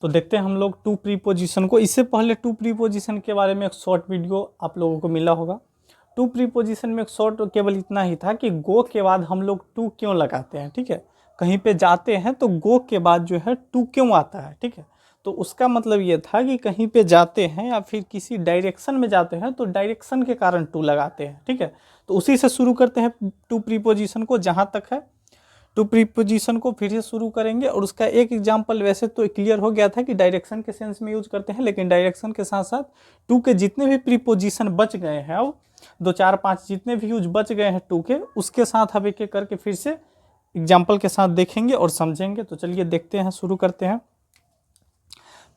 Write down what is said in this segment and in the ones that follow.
तो देखते हैं हम लोग टू प्रीपोजिशन को। इससे पहले टू प्रीपोजिशन के बारे में एक शॉर्ट वीडियो आप लोगों को मिला होगा। टू प्रीपोजिशन में एक शॉर्ट केवल इतना ही था कि गो के बाद हम लोग टू क्यों लगाते हैं, ठीक है। कहीं पे जाते हैं तो गो के बाद जो है टू क्यों आता है, ठीक है। तो उसका मतलब ये था कि कहीं पे जाते हैं या फिर किसी डायरेक्शन में जाते हैं तो डायरेक्शन के कारण टू लगाते हैं, ठीक है। तो उसी से शुरू करते हैं टू प्रीपोजिशन को। जहाँ तक है टू प्रीपोजिशन को फिर से शुरू करेंगे और उसका एक एग्जांपल वैसे तो क्लियर हो गया था कि डायरेक्शन के सेंस में यूज करते हैं, लेकिन डायरेक्शन के साथ साथ टू के जितने भी प्रीपोजिशन बच गए हैं, अब 2 4 5 जितने भी यूज बच गए हैं टू के, उसके साथ अब एक एक करके फिर से एग्जाम्पल के साथ देखेंगे और समझेंगे। तो चलिए देखते हैं, शुरू करते हैं।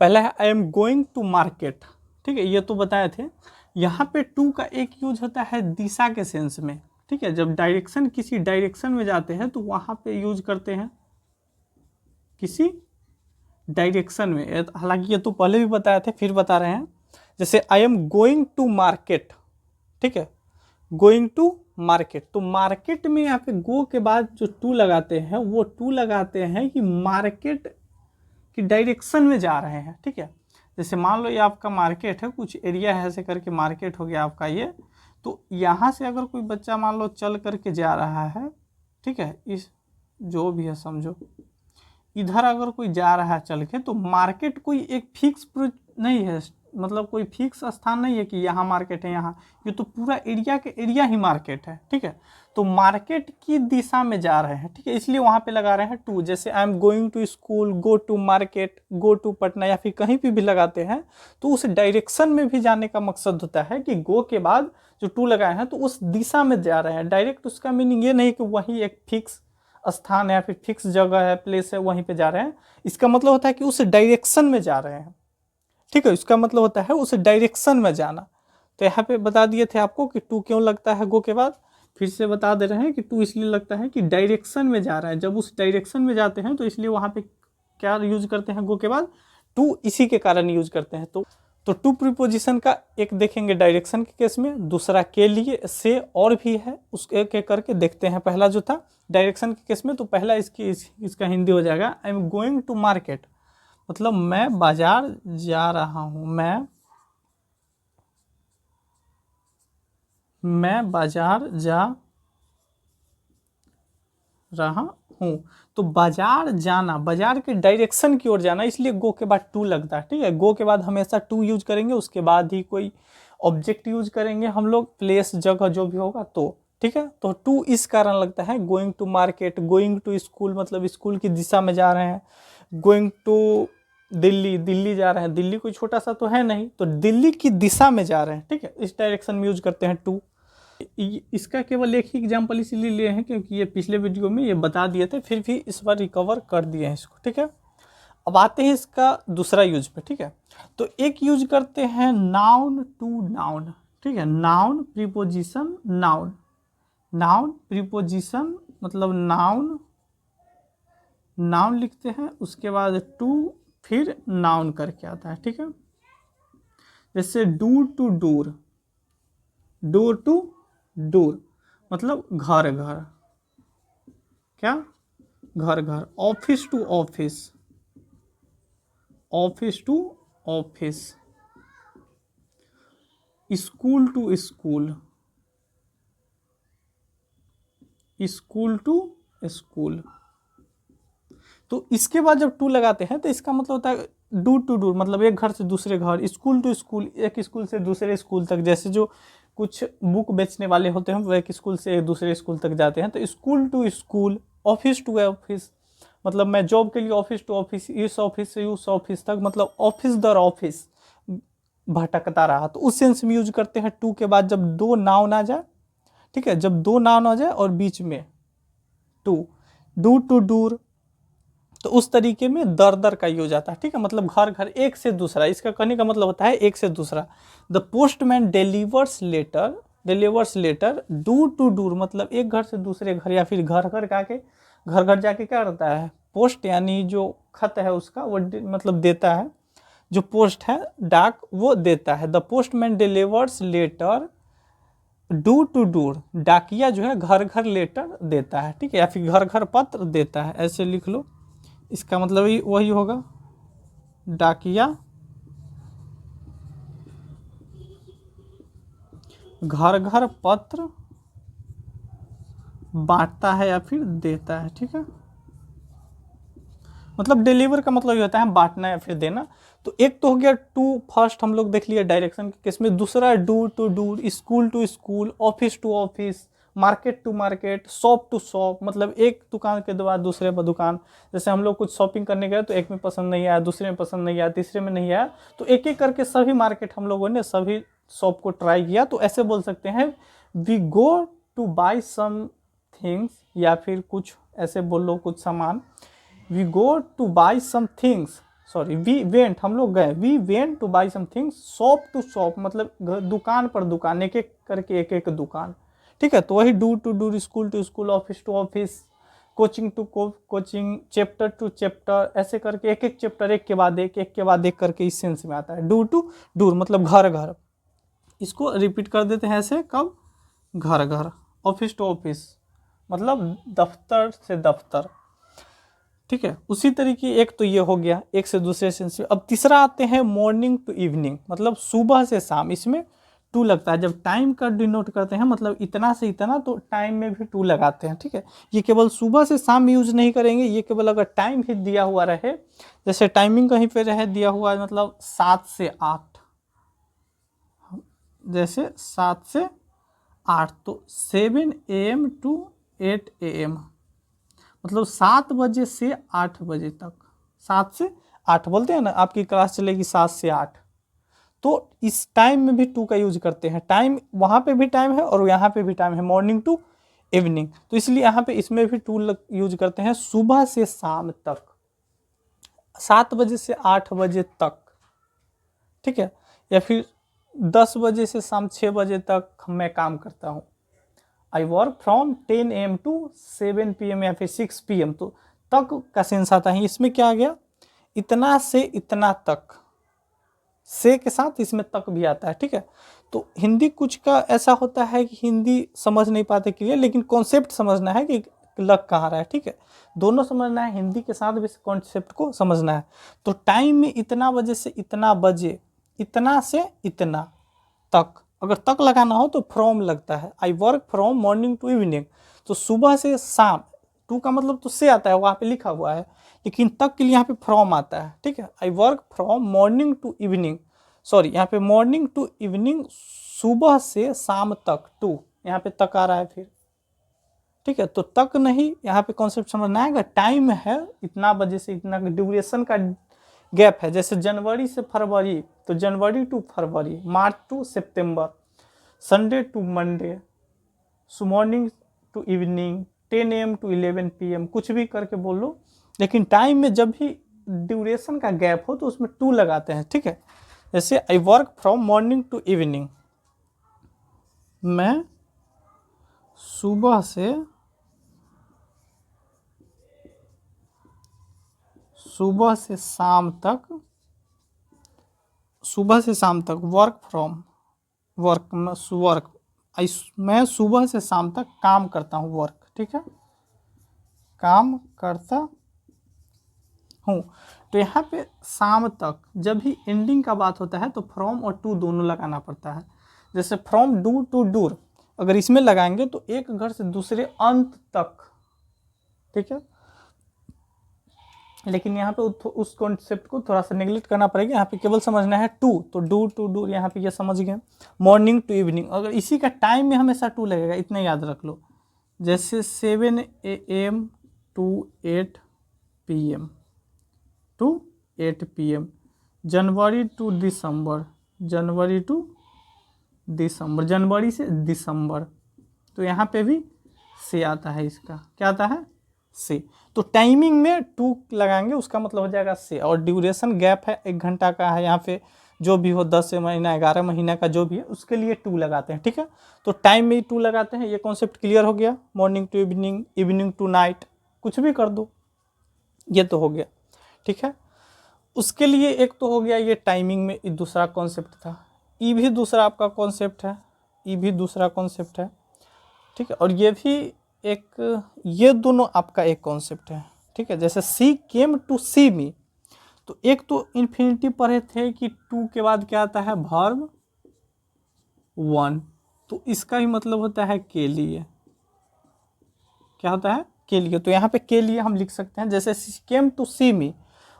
पहला है I am going to market, ठीक है, ये तो बताए थे। यहाँ पे टू का एक यूज होता है दिशा के सेंस में, ठीक है। जब डायरेक्शन किसी डायरेक्शन में जाते हैं तो वहाँ पे यूज करते हैं किसी डायरेक्शन में। हालांकि ये तो पहले भी बताए थे, फिर बता रहे हैं। जैसे I am going to market, ठीक है, गोइंग टू मार्केट। तो मार्केट में यहाँ पे गो के बाद जो टू लगाते हैं वो टू लगाते हैं कि मार्केट की डायरेक्शन में जा रहे हैं, ठीक है। जैसे मान लो ये आपका मार्केट है, कुछ एरिया है ऐसे करके मार्केट हो गया आपका ये। तो यहाँ से अगर कोई बच्चा मान लो चल करके जा रहा है, ठीक है, इस जो भी है समझो, इधर अगर कोई जा रहा है चल के, तो मार्केट कोई एक फिक्स नहीं है, मतलब कोई फिक्स स्थान नहीं है कि यहाँ मार्केट है यहाँ, ये तो पूरा एरिया के एरिया ही मार्केट है, ठीक है। तो मार्केट की दिशा में जा रहे हैं, ठीक है, इसलिए वहाँ पे लगा रहे हैं टू। जैसे I am going to school, go to market, go to Patna, या फिर कहीं भी लगाते हैं तो उस डायरेक्शन में भी जाने का मकसद होता है कि गो के बाद जो टू लगाए हैं तो उस दिशा में जा रहे हैं। डायरेक्ट उसका मीनिंग ये नहीं कि वही एक फिक्स स्थान है या फिर फिक्स जगह है, प्लेस है, वहीं पे जा रहे हैं। इसका मतलब होता है कि उस डायरेक्शन में जा रहे हैं, ठीक है। इसका मतलब होता है उस डायरेक्शन में जाना। तो यहाँ पे बता दिए थे आपको कि टू क्यों लगता है गो के बाद। फिर से बता दे रहे हैं कि टू इसलिए लगता है कि डायरेक्शन में जा रहा है। जब उस डायरेक्शन में जाते हैं तो इसलिए वहाँ पे क्या यूज करते हैं गो के बाद, टू, इसी के कारण यूज करते हैं। तो टू प्रीपोजिशन का एक देखेंगे डायरेक्शन के केस में, दूसरा के लिए, से और भी है, उसके एक एक करके देखते हैं। पहला जो था डायरेक्शन के केस में, तो पहला इसका हिंदी हो जाएगा I am going to market, मतलब मैं बाजार जा रहा हूँ, मैं बाजार जा रहा हूँ। तो बाजार जाना, बाजार के डायरेक्शन की ओर जाना, इसलिए गो के बाद टू लगता है, ठीक है। गो के बाद हमेशा टू यूज करेंगे, उसके बाद ही कोई ऑब्जेक्ट यूज करेंगे हम लोग, प्लेस, जगह जो भी होगा, तो ठीक है। तो टू इस कारण लगता है। Going to market, going to school, मतलब स्कूल की दिशा में जा रहे हैं। गोइंग टू दिल्ली, दिल्ली जा रहे हैं, दिल्ली कोई छोटा सा तो है नहीं, तो दिल्ली की दिशा में जा रहे हैं, ठीक है। इस डायरेक्शन में यूज करते हैं टू। इसका केवल एक ही एग्जाम्पल इसीलिए लिए हैं क्योंकि ये पिछले वीडियो में ये बता दिए थे, फिर भी इस बार रिकवर कर दिए हैं इसको, ठीक है। अब आते हैं इसका दूसरा यूज पे, ठीक है। तो एक यूज करते हैं नाउन टू नाउन, ठीक है। Noun preposition noun, noun preposition मतलब नाउन, नाउन लिखते हैं, उसके बाद टू, फिर नाउन करके आता है, ठीक है। जैसे door to door, door to door मतलब घर घर, क्या, घर घर। Office to office, office to office. School to school, school to school. तो इसके बाद जब टू लगाते हैं तो इसका मतलब होता है डूर टू डूर, मतलब एक घर से दूसरे घर, स्कूल टू स्कूल, एक स्कूल से दूसरे स्कूल तक। जैसे जो कुछ बुक बेचने वाले होते हैं वो एक स्कूल से एक दूसरे स्कूल तक जाते हैं, तो school to school. Office to office, मतलब मैं जॉब के लिए ऑफिस टू ऑफिस, इस ऑफिस से उस ऑफिस तक, मतलब ऑफिस दर ऑफिस भटकता रहा। तो उस सेंस में यूज करते हैं टू के बाद जब दो नाउन आ जाए, ठीक है, जब दो नाउन आ जाए और बीच में टू, डू टू डूर, तो उस तरीके में दर दर का यूज आता है, ठीक है। मतलब घर घर, एक से दूसरा, इसका कहने का मतलब होता है एक से दूसरा। The postman delivers letter, delivers letter, door to door मतलब एक घर से दूसरे घर, या फिर घर घर जाके, घर घर जाके क्या करता है, पोस्ट यानी जो खत है उसका वो मतलब देता है, जो पोस्ट है डाक वो देता है। The postman delivers letter door to door, डाकिया जो है घर घर लेटर देता है, ठीक है, या फिर घर घर पत्र देता है, ऐसे लिख लो। इसका मतलब वही होगा। डाकिया घर घर पत्र बांटता है या फिर देता है, ठीक है। मतलब डिलीवर का मतलब ये होता है बांटना या फिर देना। तो एक तो हो गया टू, फर्स्ट हम लोग देख लिया डायरेक्शन के केस में। दूसरा door to door, school to school, office to office, market to market, shop to shop, मतलब एक दुकान के बाद दूसरे पर दुकान। जैसे हम लोग कुछ शॉपिंग करने गए तो एक में पसंद नहीं आया, दूसरे में पसंद नहीं आया, तीसरे में नहीं आया, तो एक एक करके सभी मार्केट हम लोगों ने सभी शॉप को ट्राई किया। तो ऐसे बोल सकते हैं we go to buy some things, या फिर कुछ ऐसे बोलो कुछ सामान। We go to buy some things, sorry we went, हम लोग गए, we went to buy some things, shop to shop, मतलब दुकान पर दुकान, एक एक करके एक एक दुकान, ठीक है। तो वही door to door, school to school, office to office, coaching to coaching, chapter to chapter, ऐसे करके एक एक चैप्टर एक के बाद एक करके इस सेंस में आता है। डू टू डूर मतलब घर घर। इसको रिपीट कर देते हैं ऐसे, कब, घर घर। ऑफिस टू ऑफिस मतलब दफ्तर से दफ्तर, ठीक है। उसी तरीके एक तो ये हो गया एक से दूसरे सेंस में। अब तीसरा आते हैं मॉर्निंग टू इवनिंग, मतलब सुबह से शाम। इसमें टू लगता है जब टाइम का डिनोट करते हैं, मतलब इतना से इतना, तो टाइम में भी टू लगाते हैं, ठीक है। ये केवल सुबह से शाम यूज नहीं करेंगे, ये केवल अगर टाइम भी दिया हुआ रहे, जैसे टाइमिंग कहीं पे रहे दिया हुआ है, मतलब 7 से 8, जैसे 7 से 8, तो 7 AM to 8 AM, मतलब 7 बजे से 8 बजे तक। 7 से 8 बोलते हैं ना, आपकी क्लास चलेगी 7 से 8, तो इस टाइम में भी टू का यूज करते हैं। टाइम वहाँ पे भी टाइम है और यहाँ पे भी टाइम है, मॉर्निंग टू इवनिंग, तो इसलिए यहाँ पे इसमें भी टू यूज करते हैं। सुबह से शाम तक, 7 बजे से 8 बजे तक, ठीक है। या फिर 10 बजे से शाम 6 बजे तक मैं काम करता हूँ। I work from 10 AM to 7 PM या फिर 6 PM, तो तक का सेंस आता है। इसमें क्या आ गया, इतना से इतना तक, से के साथ इसमें तक भी आता है, ठीक है। तो हिंदी कुछ का ऐसा होता है कि हिंदी समझ नहीं पाते क्लियर, लेकिन कॉन्सेप्ट समझना है कि लग कहाँ रहा है, ठीक है। दोनों समझना है, हिंदी के साथ भी कॉन्सेप्ट को समझना है। तो टाइम में इतना बजे से इतना बजे, इतना से इतना तक, अगर तक लगाना हो तो फ्रॉम लगता है। I work from morning to evening, तो सुबह से शाम, टू का मतलब तो से आता है, वहाँ पे लिखा हुआ है, लेकिन तक के लिए यहाँ पे फ्रॉम आता है, ठीक है। I work from morning to evening, sorry यहाँ पे मॉर्निंग टू इवनिंग, सुबह से शाम तक, टू यहाँ पे तक आ रहा है फिर, ठीक है। तो तक नहीं, यहाँ पे कॉन्सेप्ट समझना है, टाइम है इतना बजे से इतना, ड्यूरेशन का गैप है। जैसे जनवरी से फरवरी, तो जनवरी टू फरवरी, मार्च टू सितंबर, Sunday to Monday, morning to evening, 10 AM to 11 PM, कुछ भी करके बोलो, लेकिन टाइम में जब भी ड्यूरेशन का गैप हो तो उसमें टू लगाते हैं, ठीक है। जैसे I work from morning to evening, मैं सुबह से शाम तक, सुबह से शाम तक, वर्क फ्रॉम, वर्क मैं सुबह से शाम तक काम करता हूँ, वर्क, ठीक है, काम करता हूँ। तो यहाँ पे शाम तक जब भी एंडिंग का बात होता है तो फ्रॉम और टू दोनों लगाना पड़ता है। जैसे फ्रॉम डू टू डूर, अगर इसमें लगाएंगे तो एक घर से दूसरे अंत तक, ठीक है। लेकिन यहाँ पे उस कॉन्सेप्ट को थोड़ा सा नेग्लेक्ट करना पड़ेगा, यहाँ पे केवल समझना है टू, तो डू टू डूर यहाँ पे ये समझ गए। मॉर्निंग टू इवनिंग, अगर इसी का टाइम में हमेशा टू लगेगा, इतना याद रख लो। जैसे 7 AM to 8 PM to 8 PM, जनवरी टू दिसंबर, जनवरी टू दिसंबर, जनवरी से दिसंबर, तो यहाँ पे भी से आता है, इसका क्या आता है, से। तो टाइमिंग में टू लगाएंगे, उसका मतलब हो जाएगा से। और ड्यूरेशन गैप है 1 घंटा का है, यहाँ पे जो भी हो 10 महीना 11 महीना का जो भी है उसके लिए टू लगाते हैं, ठीक है। तो टाइम में टू लगाते हैं, ये कॉन्सेप्ट क्लियर हो गया। Morning to evening, evening to night, कुछ भी कर दो, ये तो हो गया, ठीक है। उसके लिए एक तो हो गया ये टाइमिंग में, दूसरा कॉन्सेप्ट था। ई भी दूसरा आपका कॉन्सेप्ट है, ई भी दूसरा कॉन्सेप्ट है, ठीक है। और ये भी एक, ये दोनों आपका एक कॉन्सेप्ट है, ठीक है। जैसे सी केम टू सी मी, तो एक तो इन्फिनिटिव पढ़े थे कि टू के बाद क्या आता है, वर्ब वन, तो इसका ही मतलब होता है के लिए, क्या होता है, के लिए। तो यहाँ पे के लिए हम लिख सकते हैं, जैसे शी केम टू सी मी,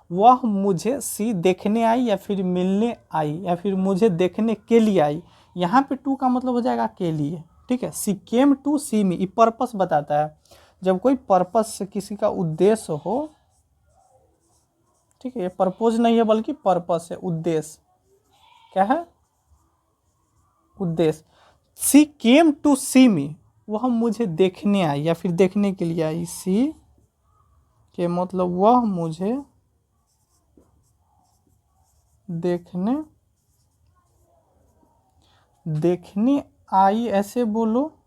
वह मुझे सी देखने आई या फिर मिलने आई या फिर मुझे देखने के लिए आई, यहाँ पे टू का मतलब हो जाएगा के लिए, ठीक है। शी केम टू सी मी, ये पर्पस बताता है, जब कोई पर्पस से किसी का उद्देश्य हो, ठीक है, ये पर्पोज नहीं है बल्कि पर्पस है, उद्देश्य, क्या है, उद्देश्य। शी केम टू सी मी, वह मुझे देखने आई या फिर देखने के लिए आई, सी के मतलब वह मुझे देखने आई, ऐसे बोलो,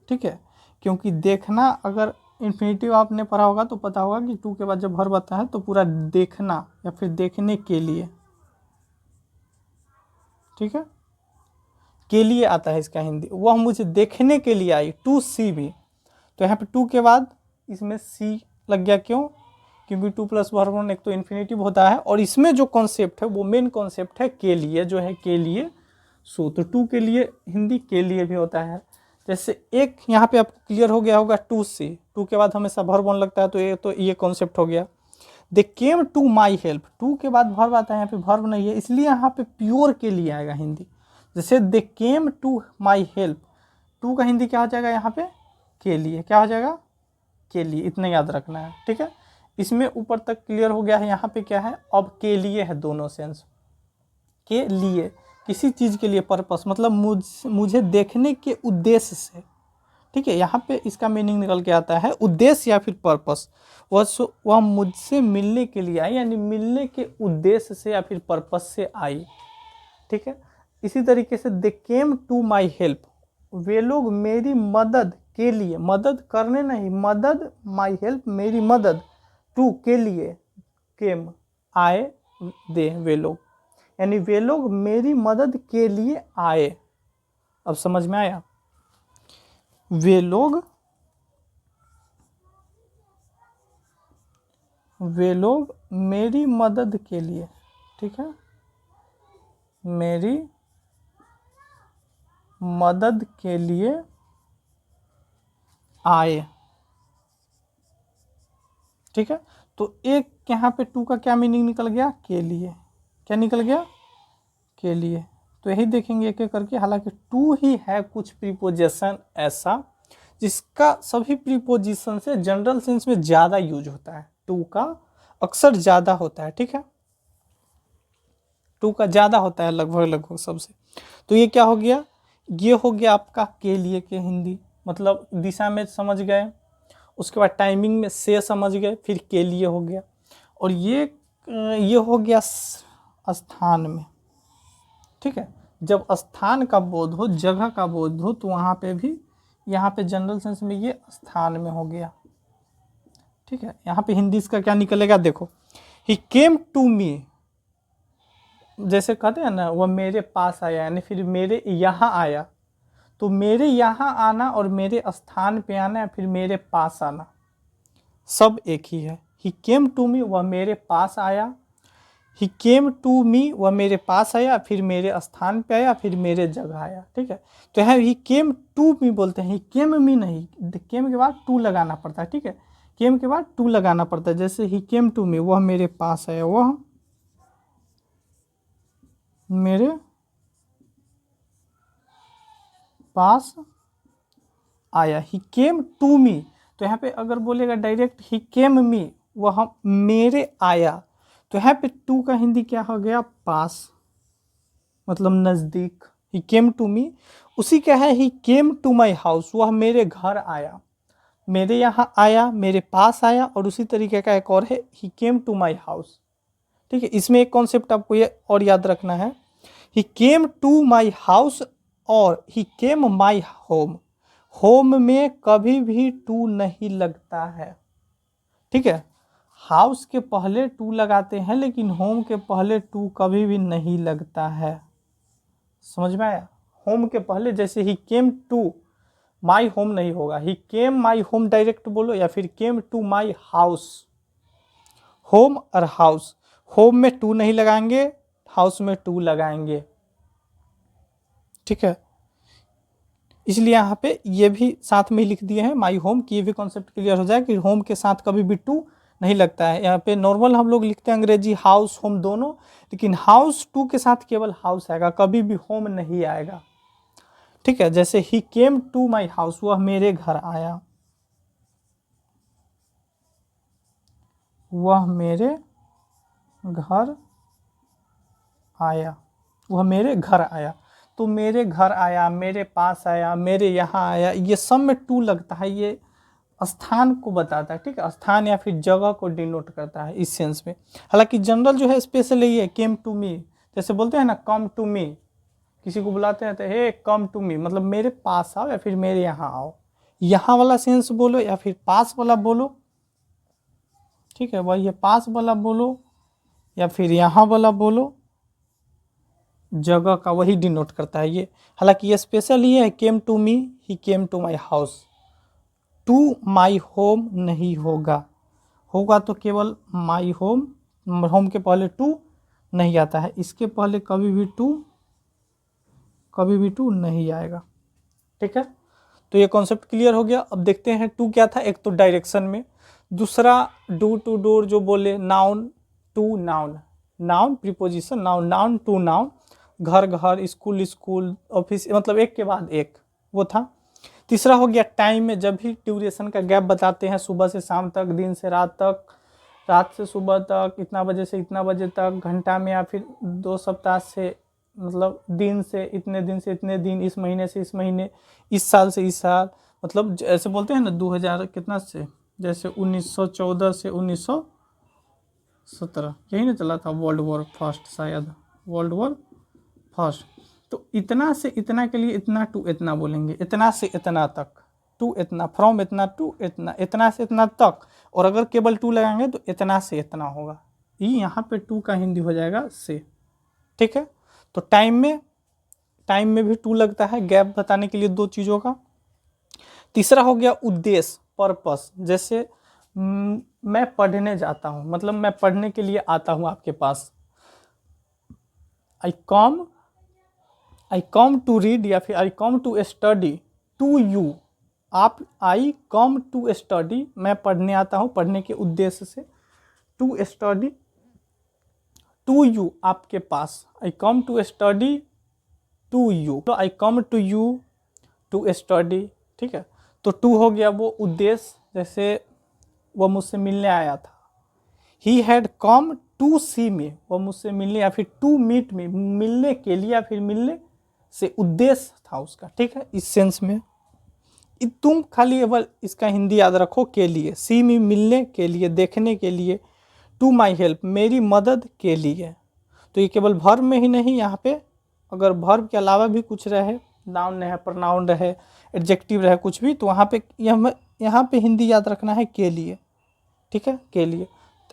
ठीक है, क्योंकि देखना अगर इन्फिनिटिव आपने पढ़ा होगा तो पता होगा कि टू के बाद जब वर्ब आता है तो पूरा देखना या फिर देखने के लिए, ठीक है, के लिए आता है इसका हिंदी। वह मुझे देखने के लिए आई, टू सी मी, तो यहाँ पे टू के बाद इसमें सी लग गया, क्यों, क्योंकि टू प्लस वर्ब वन एक तो इन्फिनिटिव होता है और इसमें जो कॉन्सेप्ट है वो मेन कॉन्सेप्ट है के लिए, जो है के लिए सो, तो टू के लिए हिंदी के लिए भी होता है। जैसे एक यहाँ पे आपको क्लियर हो गया होगा, टू सी, टू के बाद हमेशा वर्ब वन लगता है, तो ये कॉन्सेप्ट हो गया। They came to my help, to के बाद वर्ब आता है, यहाँ पे वर्ब नहीं है, इसलिए यहाँ पे प्योर के लिए आएगा हिंदी। जैसे they came to my help, to का हिंदी क्या हो जाएगा यहाँ पे, के लिए, क्या हो जाएगा, के लिए, इतना याद रखना है, ठीक है। इसमें ऊपर तक क्लियर हो गया है। यहाँ पे क्या है, अब के लिए है दोनों सेंस, के लिए, किसी चीज़ के लिए, पर्पस मतलब मुझे देखने के उद्देश्य से, ठीक है, यहाँ पे इसका मीनिंग निकल के आता है उद्देश्य या फिर पर्पस। वह मुझसे मिलने के लिए आई, यानी मिलने के उद्देश्य से या फिर पर्पस से आई, ठीक है। इसी तरीके से दे केम टू माई हेल्प, वे लोग मेरी मदद के लिए, मदद करने नहीं, मदद, माई हेल्प मेरी मदद, टू के लिए, केम आए, दे वे लोग, यानी वे लोग मेरी मदद के लिए आए। अब समझ में आया, वे लोग मेरी मदद के लिए, ठीक है, मेरी मदद के लिए आए, ठीक है। तो एक यहाँ पे टू का क्या मीनिंग निकल गया, के लिए, क्या निकल गया, के लिए। तो यही देखेंगे एक एक करके। हालांकि टू ही है कुछ प्रीपोजिशन ऐसा जिसका सभी प्रीपोजिशन से जनरल सेंस में ज़्यादा यूज होता है, टू का अक्सर ज़्यादा होता है, ठीक है, टू का ज़्यादा होता है लगभग सबसे। तो ये क्या हो गया, ये हो गया आपका के लिए के हिंदी, मतलब दिशा में समझ गए, उसके बाद टाइमिंग में से समझ गए, फिर के लिए हो गया, और ये हो गया स्थान में, ठीक है। जब स्थान का बोध हो, जगह का बोध हो, तो वहाँ पे भी, यहाँ पे जनरल सेंस में ये स्थान में हो गया, ठीक है। यहाँ पे हिंदी इसका क्या निकलेगा, देखो, ही केम टू मी, जैसे कहते हैं ना, वह मेरे पास आया, यानी फिर मेरे यहाँ आया, तो मेरे यहाँ आना और मेरे स्थान पे आना या फिर मेरे पास आना सब एक ही है। ही केम टू मी, वह मेरे पास आया, ही केम टू मी, वह मेरे पास आया, फिर मेरे स्थान पे आया, फिर मेरे जगह आया, ठीक है। तो यहाँ ही केम टू मी बोलते हैं, ही केम मी नहीं, केम के बाद टू लगाना पड़ता है, ठीक है, केम के बाद टू लगाना पड़ता है। जैसे ही केम टू मी, वह मेरे पास आया, वह मेरे पास आया, ही केम टू मी। तो यहाँ पे अगर बोलेगा डायरेक्ट ही केम मी, वह मेरे आया, तो यहाँ पे टू का हिंदी क्या हो गया, पास, मतलब नज़दीक, ही केम टू मी। उसी क्या है, ही केम टू माई हाउस, वह मेरे घर आया, मेरे यहाँ आया, मेरे पास आया, और उसी तरीके का एक और है, ही केम टू माई हाउस, ठीक है। इसमें एक कॉन्सेप्ट आपको ये और याद रखना है, ही केम टू माई हाउस और ही केम माई होम, होम में कभी भी टू नहीं लगता है, ठीक है। हाउस के पहले टू लगाते हैं, लेकिन होम के पहले टू कभी भी नहीं लगता है, समझ में आया। होम के पहले, जैसे ही केम टू माई होम नहीं होगा, ही केम माई होम डायरेक्ट बोलो, या फिर came to my house, home और हाउस, होम में टू नहीं लगाएंगे, हाउस में टू लगाएंगे, ठीक है। इसलिए यहाँ पे ये भी साथ में ही लिख दिए हैं माई होम, की ये भी कॉन्सेप्ट क्लियर हो जाए कि होम के साथ कभी भी टू नहीं लगता है। यहाँ पे नॉर्मल हम लोग लिखते हैं अंग्रेजी हाउस होम दोनों, लेकिन हाउस टू के साथ केवल हाउस आएगा, कभी भी होम नहीं आएगा, ठीक है। जैसे ही केम टू माई हाउस, वह मेरे घर आया, वह मेरे घर आया, वह मेरे घर आया। तो मेरे घर आया, मेरे पास आया, मेरे यहाँ आया, ये सब में टू लगता है, ये स्थान को बताता है, ठीक है, स्थान या फिर जगह को डिनोट करता है इस सेंस में। हालांकि जनरल जो है स्पेशल यही है, केम टू मी, जैसे बोलते हैं ना कम टू मी, किसी को बुलाते हैं तो हे कम टू मी, मतलब मेरे पास आओ या फिर मेरे यहाँ आओ, यहाँ वाला सेंस बोलो या फिर पास वाला बोलो, ठीक है, वही है पास वाला बोलो या फिर यहाँ वाला बोलो, जगह का वही डिनोट करता है ये। हालांकि ये स्पेशल ही है, came to me, he came to my house, to my home नहीं होगा, होगा तो केवल माई होम, होम के पहले टू नहीं आता है, इसके पहले कभी भी टू नहीं आएगा, ठीक है। तो ये कॉन्सेप्ट क्लियर हो गया। अब देखते हैं टू क्या था, एक तो डायरेक्शन में, दूसरा डू टू डोर जो बोले, noun to noun, noun preposition, noun noun to noun, घर घर, स्कूल स्कूल, ऑफिस, मतलब एक के बाद एक, वो था। तीसरा हो गया टाइम में, जब भी ड्यूरेशन का गैप बताते हैं, सुबह से शाम तक, दिन से रात तक, रात से सुबह तक, इतना बजे से इतना बजे तक, घंटा में, या फिर 2 सप्ताह से, मतलब दिन से इतने दिन से इतने दिन, इस महीने से इस महीने, इस साल से इस साल, मतलब जैसे बोलते हैं ना 2000 कितना से, जैसे 1914 से 1917, यही ना चला था वर्ल्ड वॉर फर्स्ट, शायद वर्ल्ड वॉर फर्स्ट। तो इतना से इतना के लिए इतना टू इतना बोलेंगे, इतना से इतना तक, टू इतना, फ्रॉम इतना टू इतना, इतना से इतना तक, और अगर केवल टू लगाएंगे तो इतना से इतना होगा, ये यहाँ पे टू का हिंदी हो जाएगा से, ठीक है। तो टाइम में भी टू लगता है, गैप बताने के लिए दो चीज़ों का। तीसरा हो गया उद्देश्य, पर्पस, जैसे मैं पढ़ने जाता हूँ, मतलब मैं पढ़ने के लिए आता हूँ आपके पास, आई कम टू रीड, या फिर I come to study to you, आप आई कम टू स्टडी, मैं पढ़ने आता हूँ पढ़ने के उद्देश्य से, टू स्टडी टू यू, आपके पास, I come to study to you, तो I come to you to study, ठीक है। तो टू हो गया वो उद्देश्य, जैसे वो मुझसे मिलने आया था, ही हैड कम टू सी मी, वो मुझसे मिलने, या फिर टू मीट मी, मिलने के लिए, या फिर मिलने से उद्देश्य था उसका, ठीक है, इस सेंस में। तुम खाली केवल इसका हिंदी याद रखो, के लिए, सी मी मिलने के लिए, देखने के लिए, टू माई हेल्प मेरी मदद के लिए। तो ये केवल वर्ब में ही नहीं, यहाँ पे अगर वर्ब के अलावा भी कुछ रहे, नाउन रहे, प्रोनाउन रहे, एडजेक्टिव रहे, कुछ भी, तो वहाँ पे यहाँ पे हिंदी याद रखना है के लिए, ठीक है, के लिए।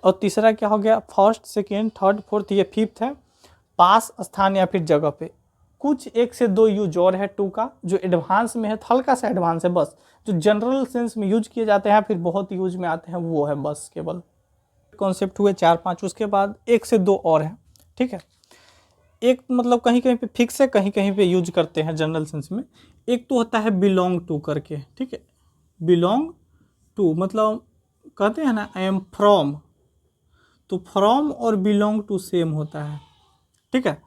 और तीसरा क्या हो गया, फर्स्ट सेकेंड थर्ड फोर्थ, ये फिफ्थ है, पास, स्थान या फिर जगह पे। कुछ 1 से 2 यूज और है टू का, जो एडवांस में है, हल्का सा एडवांस है बस, जो जनरल सेंस में यूज किए जाते हैं फिर बहुत यूज में आते हैं, वो है बस केवल। कॉन्सेप्ट हुए 4-5, उसके बाद 1 से 2 और है, ठीक है। एक मतलब कहीं कहीं पे फिक्स है, कहीं कहीं पे यूज करते हैं जनरल सेंस में। एक तो होता है बिलोंग टू करके, ठीक है, बिलोंग टू मतलब कहते हैं ना आई एम फ्रॉम, तो फ्रॉम और बिलोंग टू सेम होता है, ठीक है,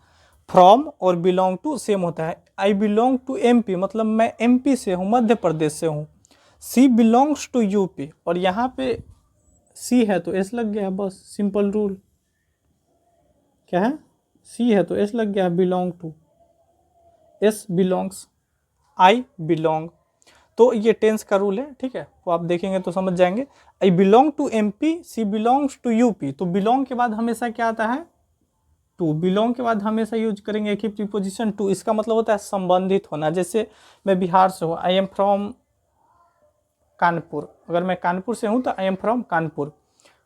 फ्रॉम और बिलोंग टू सेम होता है। आई बिलोंग टू एमपी, मतलब मैं एमपी से हूँ, मध्य प्रदेश से हूँ। सी बिलोंग्स टू यूपी, और यहाँ पे सी है तो एस लग गया, बस सिंपल रूल क्या है, सी है तो एस लग गया, belong to, s belongs, I belong, तो ये टेंस का रूल है, ठीक है, वो आप देखेंगे तो समझ जाएंगे। I belong to MP, she belongs to UP, तो बिलोंग के बाद हमेशा क्या आता है, टू, बिलोंग के बाद हमेशा यूज करेंगे एक ही प्रीपोजिशन टू, इसका मतलब होता है संबंधित होना। जैसे मैं बिहार से हूँ, आई एम फ्रॉम कानपुर, अगर मैं कानपुर से हूँ तो आई एम फ्रॉम कानपुर।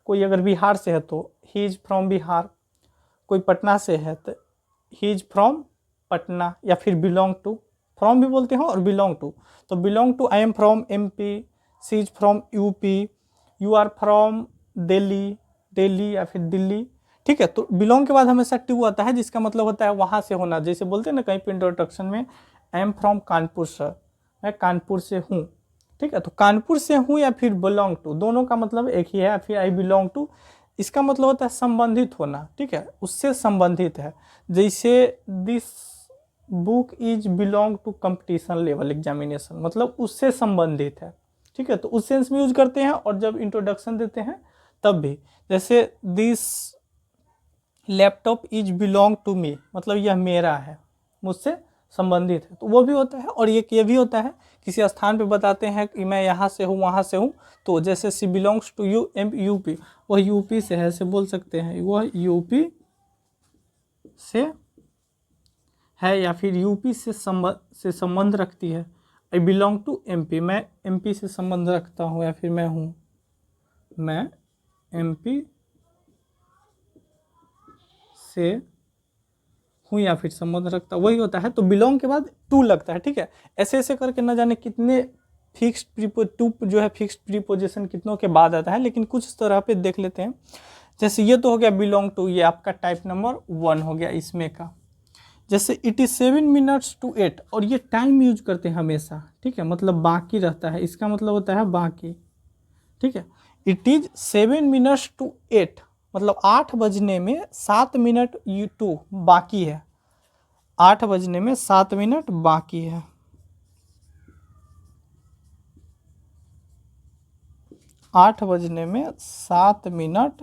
कोई अगर बिहार से है तो ही इज फ्रॉम बिहार, कोई पटना से है तो ही इज फ्रॉम पटना, या फिर बिलोंग टू, फ्रॉम भी बोलते हो और बिलोंग टू, तो belong to I am from MP, she is from UP, you are from Delhi, Delhi या फिर दिल्ली, ठीक है। तो बिलोंग के बाद हमेशा टू आता है, जिसका मतलब होता है वहाँ से होना। जैसे बोलते हैं ना कहीं पे इंट्रोडक्शन में, आई एम फ्रॉम कानपुर सर, मैं कानपुर से हूँ। ठीक है, तो कानपुर से हूँ या फिर बिलोंग टू, दोनों का मतलब एक ही है। फिर आई बिलोंग टू, इसका मतलब होता है संबंधित होना। ठीक है, उससे संबंधित है। जैसे this book is belong to competition level examination, मतलब उससे संबंधित है। ठीक है, तो उस सेंस में यूज करते हैं। और जब इंट्रोडक्शन देते हैं तब भी, जैसे this laptop is belong to me, मतलब यह मेरा है, मुझसे संबंधित है, तो वो भी होता है। और ये भी होता है, किसी स्थान पे बताते हैं कि मैं यहाँ से हूँ, वहाँ से हूँ, तो जैसे सी बिलोंग्स टू यूपी, वह यूपी से है, ऐसे बोल सकते हैं वह यूपी से है, या फिर यूपी से संबंध रखती है। आई बिलोंग टू एमपी, मैं एमपी से संबंध रखता हूँ, या फिर मैं एमपी से हूँ, या फिर संबंध रखता, वही होता है। तो बिलोंग के बाद टू लगता है। ठीक है, ऐसे ऐसे करके न जाने कितने टू जो है फिक्स्ड प्रीपोजिशन कितनों के बाद आता है, लेकिन कुछ तरह पे देख लेते हैं। जैसे ये तो हो गया बिलोंग टू, ये आपका टाइप नंबर 1 हो गया इसमें का। जैसे इट इज़ 7 मिनट्स टू 8, और ये टाइम यूज करते हैं हमेशा। ठीक है, मतलब बाकी रहता है, इसका मतलब होता है बाकी। ठीक है, इट इज 7 मिनट्स टू 8, मतलब 8 बजने में 7 मिनट टू बाकी है, 8 बजने में 7 मिनट बाकी है। 8 बजने में 7 मिनट,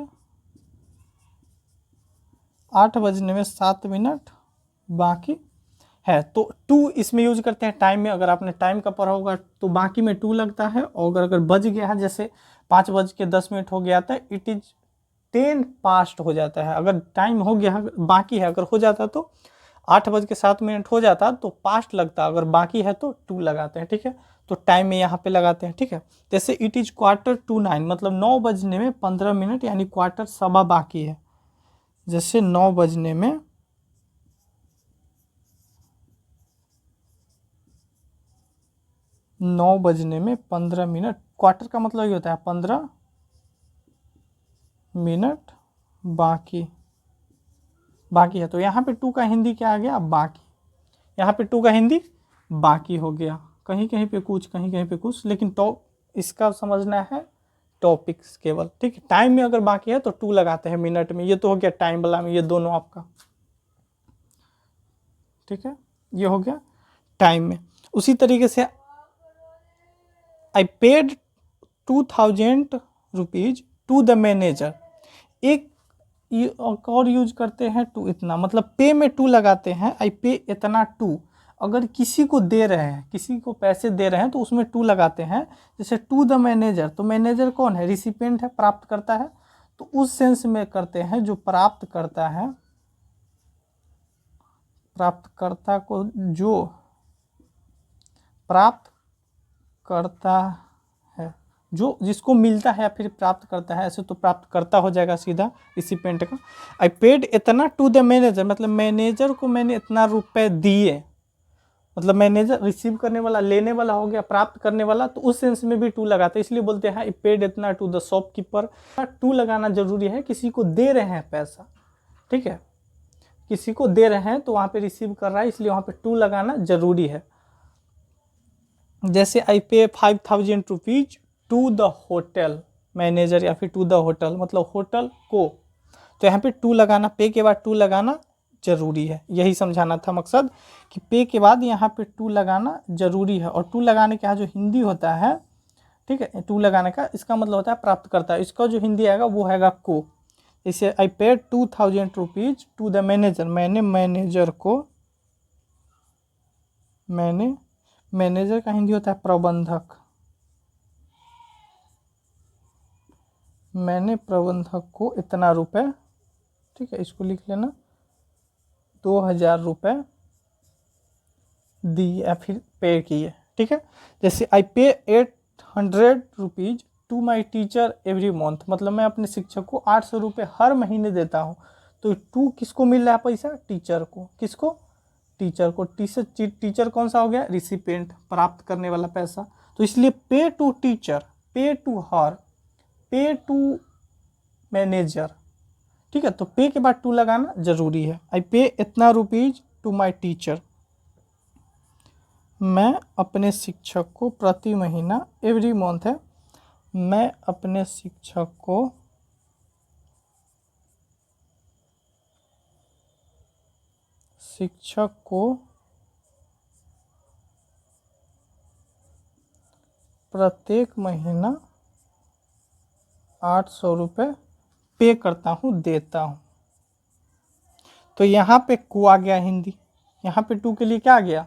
8 बजने में 7 मिनट बाकी है। तो टू इसमें यूज करते हैं टाइम में। अगर आपने टाइम का पढ़ा होगा तो बाकी में टू लगता है। और अगर बज गया है, जैसे 5:10 हो गया था, इट इज 10 पास्ट हो जाता है। अगर टाइम हो गया, बाकी है, अगर हो जाता तो 8:07 हो जाता तो पास्ट लगता, अगर बाकी है तो टू लगाते हैं। ठीक है, तो टाइम में यहाँ पे लगाते हैं। ठीक है, जैसे इट इज 8:45, मतलब 9 बजने में 15 मिनट, यानी क्वार्टर सवा बाकी है। जैसे 9 बजने में 15 मिनट, क्वार्टर का मतलब ये होता है 15 मिनट बाकी है। तो यहाँ पे टू का हिंदी क्या आ गया, बाकी। यहाँ पे टू का हिंदी बाकी हो गया। कहीं कहीं पे कुछ, कहीं कहीं पे कुछ, लेकिन तो इसका समझना है टॉपिक्स केवल। ठीक है, टाइम में अगर बाकी है तो टू लगाते हैं, मिनट में ये तो हो गया टाइम वाला में, ये दोनों आपका। ठीक है, ये हो गया टाइम में। उसी तरीके से I paid 2000 rupees to the manager, एक और यूज करते हैं टू इतना, मतलब पे में टू लगाते हैं, आई पे इतना टू। अगर किसी को दे रहे हैं, किसी को पैसे दे रहे हैं, तो उसमें टू लगाते हैं। जैसे टू द मैनेजर, तो मैनेजर कौन है, रिसिपेंट है, प्राप्त करता है। तो उस सेंस में करते हैं, जो प्राप्त करता है, प्राप्तकर्ता को जो प्राप्त करता है, जो जिसको मिलता है या फिर प्राप्त करता है, ऐसे तो प्राप्त करता हो जाएगा सीधा रिसिपेंट का। आई पेड इतना टू द मैनेजर, मतलब मैनेजर को मैंने इतना रुपए दिए, मतलब मैनेजर रिसीव करने वाला, लेने वाला हो गया, प्राप्त करने वाला, तो उस सेंस में भी टू लगाते हैं। इसलिए बोलते हैं आई पेड इतना टू द शॉपकीपर। टू लगाना जरूरी है, किसी को दे रहे हैं पैसा। ठीक है, किसी को दे रहे हैं तो वहाँ पे रिसीव कर रहा है, इसलिए वहाँ पे टू लगाना जरूरी है। जैसे I pay 5000 rupees to the hotel manager, या फिर टू द होटल, मतलब होटल को, तो यहाँ पे टू लगाना, पे के बाद टू लगाना जरूरी है। यही समझाना था मकसद, कि पे के बाद यहाँ पे टू लगाना जरूरी है। और टू लगाने का जो हिंदी होता है, ठीक है, टू लगाने का इसका मतलब होता है प्राप्त करता है। इसका जो हिंदी आएगा वो आएगा को। जैसे I paid 2000 rupees to the manager, मैंने मैनेजर को, मैनेजर का हिंदी होता है प्रबंधक, मैंने प्रबंधक को इतना रुपए, ठीक है, इसको लिख लेना, 2000 रुपए दिए या फिर पे किए। ठीक है, जैसे I pay 800 rupees to my teacher every month, मतलब मैं अपने शिक्षक को 800 रुपये हर महीने देता हूँ। तो टू किसको मिल रहा है पैसा, टीचर को। किसको, टीचर को। टीचर कौन सा हो गया, रिसिपेंट, प्राप्त करने वाला पैसा। तो इसलिए पे टू टीचर, पे टू हर, पे टू मैनेजर, ठीक है। तो पे के बाद टू लगाना जरूरी है। आई पे इतना रुपीज टू माई टीचर, मैं अपने शिक्षक को प्रति महीना, एवरी मंथ है, मैं अपने शिक्षक को प्रत्येक महीना 800 रुपये पे करता हूँ, देता हूँ। तो यहाँ पे को आ गया हिंदी, यहाँ पे टू के लिए क्या आ गया,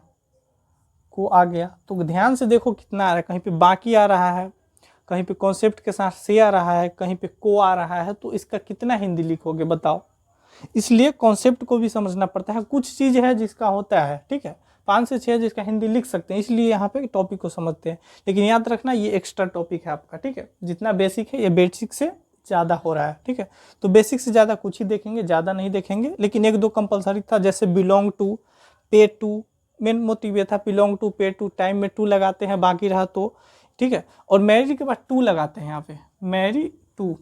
को आ गया। तो ध्यान से देखो कितना आ रहा है, कहीं पे बाकी आ रहा है, कहीं पे कॉन्सेप्ट के साथ से आ रहा है, कहीं पे को आ रहा है, तो इसका कितना हिंदी लिखोगे बताओ। इसलिए कॉन्सेप्ट को भी समझना पड़ता है। कुछ चीज़ है जिसका होता है, ठीक है, 5 से 6 जिसका हिंदी लिख सकते हैं, इसलिए यहाँ पे टॉपिक को समझते हैं। लेकिन याद रखना ये एक्स्ट्रा टॉपिक है आपका, ठीक है। जितना बेसिक है ये बेसिक से ज़्यादा हो रहा है, ठीक है। तो बेसिक से ज़्यादा कुछ ही देखेंगे, ज़्यादा नहीं देखेंगे। लेकिन 1-2 कंपलसरी था, जैसे बिलोंग टू, पे टू, मेन मोटिव ये था बिलोंग टू, पे टू, टाइम में टू लगाते हैं, बाकी रहा तो, ठीक है। और मैरी के बाद टू लगाते हैं यहाँ पे, मैरी टू,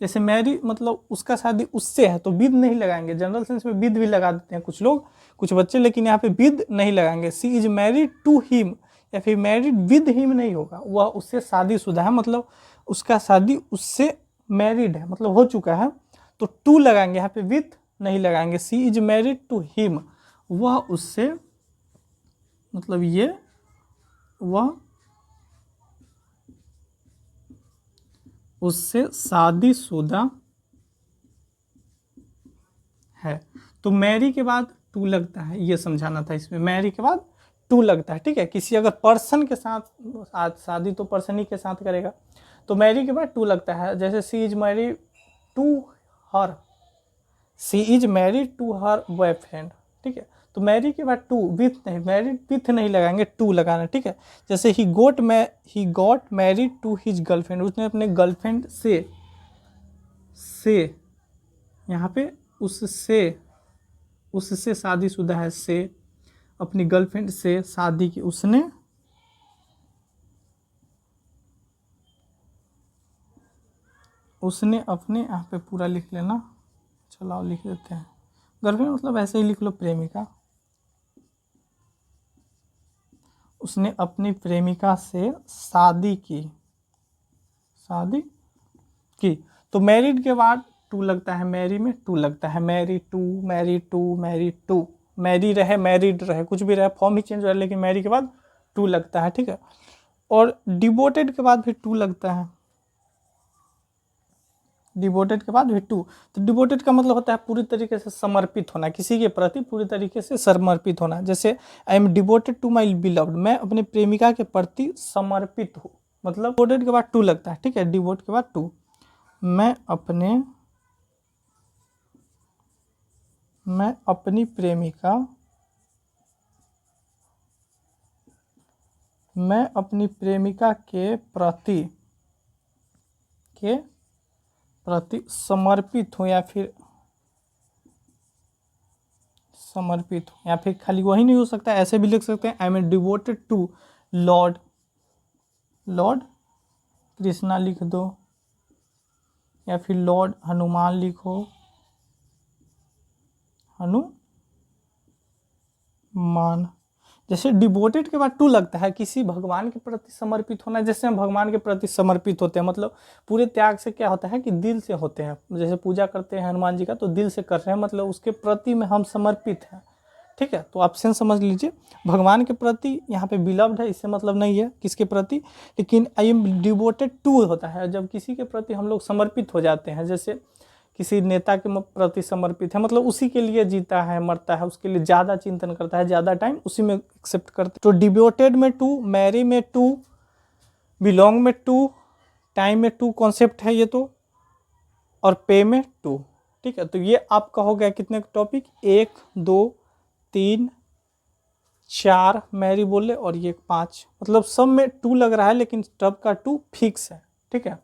जैसे मैरी मतलब उसका शादी उससे है तो विद नहीं लगाएंगे। जनरल सेंस में विद भी लगा देते हैं कुछ लोग, कुछ बच्चे, लेकिन यहाँ पे विद नहीं लगाएंगे। सी इज मैरिड टू हिम, या फिर मैरिड विद हिम नहीं होगा, वह उससे शादीशुदा है, मतलब उसका शादी उससे मैरिड है, मतलब हो चुका है, तो टू लगाएंगे, यहाँ पे विद नहीं लगाएंगे। सी इज मैरिड टू हिम, वह उससे, मतलब ये वह उससे शादीशुदा है। तो मैरी के बाद टू लगता है, ये समझाना था इसमें, मैरी के बाद टू लगता है, ठीक है। किसी अगर पर्सन के साथ, आज शादी तो पर्सन ही के साथ करेगा, तो मैरी के बाद टू लगता है। जैसे she is married to her, she is married to her boyfriend, ठीक है। तो मैरी के बाद टू, विथ नहीं, मैरिड विथ नहीं लगाएंगे, टू लगाना, ठीक है। जैसे he got married to his girlfriend, उसने अपने गर्लफ्रेंड से यहाँ पे उससे शादीशुदा है, से अपनी गर्लफ्रेंड से शादी की, उसने अपने, यहाँ पे पूरा लिख लेना, चलाओ लिख देते हैं, गर्लफ्रेंड मतलब ऐसे ही लिख लो, प्रेमिका, उसने अपनी प्रेमिका से शादी की। तो मैरिड के बाद टू लगता है, मैरी में टू लगता है, मैरी टू, मैरी रहे, मैरिड रहे, कुछ भी रहे, फॉर्म ही चेंज हो रहा है, लेकिन मैरी के बाद टू लगता है, ठीक है। और डिवोटेड के बाद भी टू लगता है, डिवोटेड के बाद भी टू। तो डिवोटेड का मतलब होता है पूरी तरीके से समर्पित होना, किसी के प्रति पूरी तरीके से समर्पित होना। जैसे I am devoted to my beloved, मैं अपनी प्रेमिका के प्रति समर्पित हूँ, मतलब डिवोटेड के बाद टू लगता है, ठीक है। डिवोट के बाद टू, मैं अपनी प्रेमिका के प्रति समर्पित हूँ, या फिर खाली वही नहीं हो सकता, ऐसे भी लिख सकते हैं, I am devoted to lord Krishna लिख दो, या फिर लॉर्ड हनुमान लिखो, हनुमान। जैसे डिवोटेड के बाद टू लगता है, किसी भगवान के प्रति समर्पित होना, जैसे हम भगवान के प्रति समर्पित होते हैं, मतलब पूरे त्याग से, क्या होता है कि दिल से होते हैं, जैसे पूजा करते हैं हनुमान जी का, तो दिल से कर रहे हैं, मतलब उसके प्रति में हम समर्पित हैं, ठीक है। तो ऑप्शन समझ लीजिए, भगवान के प्रति, यहाँ पे बिलव्ड है, इससे मतलब नहीं है किसके प्रति, लेकिन आई एम डिवोटेड टू होता है जब किसी के प्रति हम लोग समर्पित हो जाते हैं। जैसे किसी नेता के प्रति समर्पित है, मतलब उसी के लिए जीता है, मरता है, उसके लिए ज़्यादा चिंतन करता है, ज़्यादा टाइम उसी में एक्सेप्ट करते। तो डिवोटेड में टू, मैरी में टू, बिलोंग में टू, टाइम में टू कॉन्सेप्ट है ये तो, और पे में टू, ठीक है। तो ये आपका हो गया कितने टॉपिक, 1 2 3 4 मैरी बोले, और ये 5, मतलब सब में टू लग रहा है, लेकिन टब का टू फिक्स है, ठीक है,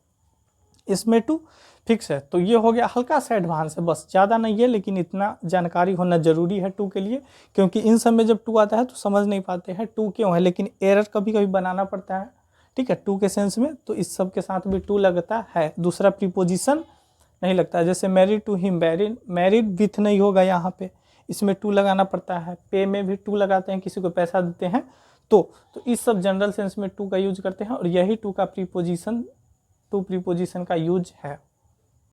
इसमें टू फिक्स है। तो ये हो गया हल्का सा एडवांस है, बस ज़्यादा नहीं है, लेकिन इतना जानकारी होना जरूरी है टू के लिए, क्योंकि इन सब में जब टू आता है तो समझ नहीं पाते हैं टू क्यों है, लेकिन एरर कभी कभी बनाना पड़ता है, ठीक है, टू के सेंस में। तो इस सब के साथ भी टू लगता है। दूसरा प्रीपोजिशन नहीं लगता है। जैसे married to him, married with नहीं होगा यहाँ पे, इसमें टू लगाना पड़ता है। पे में भी टू लगाते हैं, किसी को पैसा देते हैं तो इस सब जनरल सेंस में टू का यूज करते हैं, और यही टू का प्रीपोजिशन, टू प्रीपोजिशन का यूज है।